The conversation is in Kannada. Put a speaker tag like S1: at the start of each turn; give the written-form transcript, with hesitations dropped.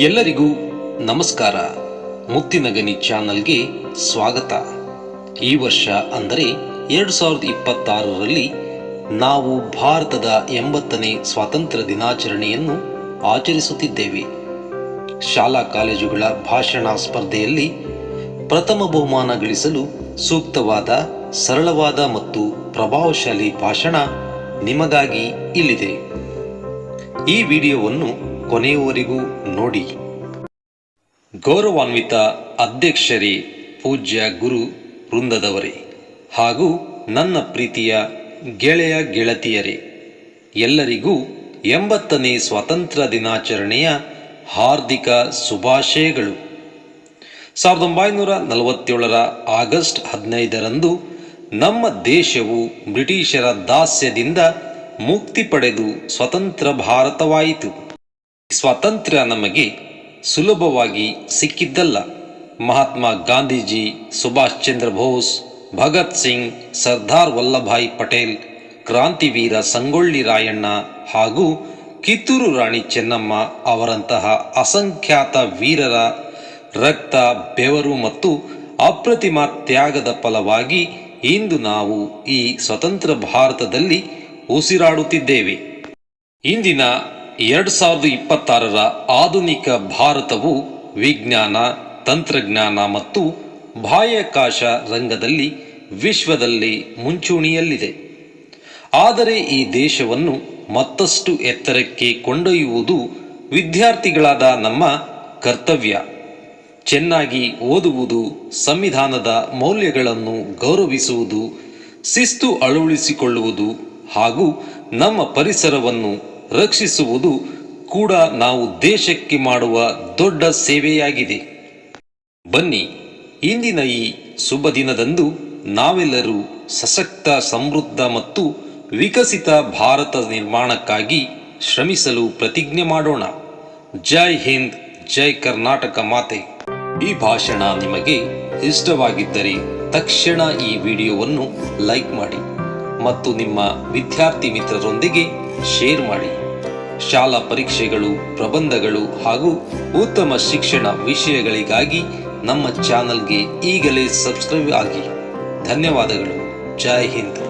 S1: ಎಲ್ಲರಿಗೂ ನಮಸ್ಕಾರ. ಮುತ್ತಿನಗನಿ ಚಾನಲ್ಗೆ ಸ್ವಾಗತ. ಈ ವರ್ಷ ಅಂದರೆ 2026ರಲ್ಲಿ ನಾವು ಭಾರತದ 80ನೇ ಸ್ವಾತಂತ್ರ್ಯ ದಿನಾಚರಣೆಯನ್ನು ಆಚರಿಸುತ್ತಿದ್ದೇವೆ. ಶಾಲಾ ಕಾಲೇಜುಗಳ ಭಾಷಣ ಸ್ಪರ್ಧೆಯಲ್ಲಿ ಪ್ರಥಮ ಬಹುಮಾನ ಗಳಿಸಲು ಸೂಕ್ತವಾದ, ಸರಳವಾದ ಮತ್ತು ಪ್ರಭಾವಶಾಲಿ ಭಾಷಣ ನಿಮಗಾಗಿ ಇಲ್ಲಿದೆ. ಈ ವಿಡಿಯೋವನ್ನು ಕೊನೆಯವರೆಗೂ ನೋಡಿ. ಗೌರವಾನ್ವಿತ ಅಧ್ಯಕ್ಷರೇ, ಪೂಜ್ಯ ಗುರು ವೃಂದದವರೇ ಹಾಗೂ ನನ್ನ ಪ್ರೀತಿಯ ಗೆಳೆಯ ಗೆಳತಿಯರೇ, ಎಲ್ಲರಿಗೂ 80ನೇ ಸ್ವಾತಂತ್ರ್ಯ ದಿನಾಚರಣೆಯ ಹಾರ್ದಿಕ ಶುಭಾಶಯಗಳು. 1947ರ ಆಗಸ್ಟ್ 15ರಂದು ನಮ್ಮ ದೇಶವು ಬ್ರಿಟಿಷರ ದಾಸ್ಯದಿಂದ ಮುಕ್ತಿ ಪಡೆದು ಸ್ವತಂತ್ರ ಭಾರತವಾಯಿತು. ಸ್ವಾತಂತ್ರ್ಯ ನಮಗೆ ಸುಲಭವಾಗಿ ಸಿಕ್ಕಿದ್ದಲ್ಲ. ಮಹಾತ್ಮ ಗಾಂಧೀಜಿ, ಸುಭಾಷ್ ಚಂದ್ರ ಬೋಸ್, ಭಗತ್ ಸಿಂಗ್, ಸರ್ದಾರ್ ವಲ್ಲಭಾಯಿ ಪಟೇಲ್, ಕ್ರಾಂತಿವೀರ ಸಂಗೊಳ್ಳಿ ರಾಯಣ್ಣ ಹಾಗೂ ಕಿತ್ತೂರು ರಾಣಿ ಚೆನ್ನಮ್ಮ ಅವರಂತಹ ಅಸಂಖ್ಯಾತ ವೀರರ ರಕ್ತ, ಬೆವರು ಮತ್ತು ಅಪ್ರತಿಮ ತ್ಯಾಗದ ಫಲವಾಗಿ ಇಂದು ನಾವು ಈ ಸ್ವತಂತ್ರ ಭಾರತದಲ್ಲಿ ಉಸಿರಾಡುತ್ತಿದ್ದೇವೆ. ಇಂದಿನ 2026ರ ಆಧುನಿಕ ಭಾರತವು ವಿಜ್ಞಾನ, ತಂತ್ರಜ್ಞಾನ ಮತ್ತು ಬಾಹ್ಯಾಕಾಶ ರಂಗದಲ್ಲಿ ವಿಶ್ವದಲ್ಲಿ ಮುಂಚೂಣಿಯಲ್ಲಿದೆ. ಆದರೆ ಈ ದೇಶವನ್ನು ಮತ್ತಷ್ಟು ಎತ್ತರಕ್ಕೆ ಕೊಂಡೊಯ್ಯುವುದು ವಿದ್ಯಾರ್ಥಿಗಳಾದ ನಮ್ಮ ಕರ್ತವ್ಯ. ಚೆನ್ನಾಗಿ ಓದುವುದು, ಸಂವಿಧಾನದ ಮೌಲ್ಯಗಳನ್ನು ಗೌರವಿಸುವುದು, ಶಿಸ್ತು ಅಳವಡಿಸಿಕೊಳ್ಳುವುದು ಹಾಗೂ ನಮ್ಮ ಪರಿಸರವನ್ನು ರಕ್ಷಿಸುವುದು ಕೂಡ ನಾವು ದೇಶಕ್ಕೆ ಮಾಡುವ ದೊಡ್ಡ ಸೇವೆಯಾಗಿದೆ. ಬನ್ನಿ, ಇಂದಿನ ಈ ಶುಭ ದಿನದಂದು ನಾವೆಲ್ಲರೂ ಸಶಕ್ತ, ಸಮೃದ್ಧ ಮತ್ತು ವಿಕಸಿತ ಭಾರತ ನಿರ್ಮಾಣಕ್ಕಾಗಿ ಶ್ರಮಿಸಲು ಪ್ರತಿಜ್ಞೆ ಮಾಡೋಣ. ಜೈ ಹಿಂದ್, ಜೈ ಕರ್ನಾಟಕ ಮಾತೆ. ಈ ಭಾಷಣ ನಿಮಗೆ ಇಷ್ಟವಾಗಿದ್ದರೆ ತಕ್ಷಣ ಈ ವಿಡಿಯೋವನ್ನು ಲೈಕ್ ಮಾಡಿ ಮತ್ತು ನಿಮ್ಮ ವಿದ್ಯಾರ್ಥಿ ಮಿತ್ರರೊಂದಿಗೆ ಶೇರ್ ಮಾಡಿ. ಶಾಲಾ ಪರೀಕ್ಷೆಗಳು, ಪ್ರಬಂಧಗಳು ಹಾಗೂ ಉತ್ತಮ ಶಿಕ್ಷಣ ವಿಷಯಗಳಿಗಾಗಿ ನಮ್ಮ ಚಾನಲ್ಗೆ ಈಗಲೇ ಸಬ್ಸ್ಕ್ರೈಬ್ ಆಗಿ. ಧನ್ಯವಾದಗಳು. ಜೈ ಹಿಂದ್.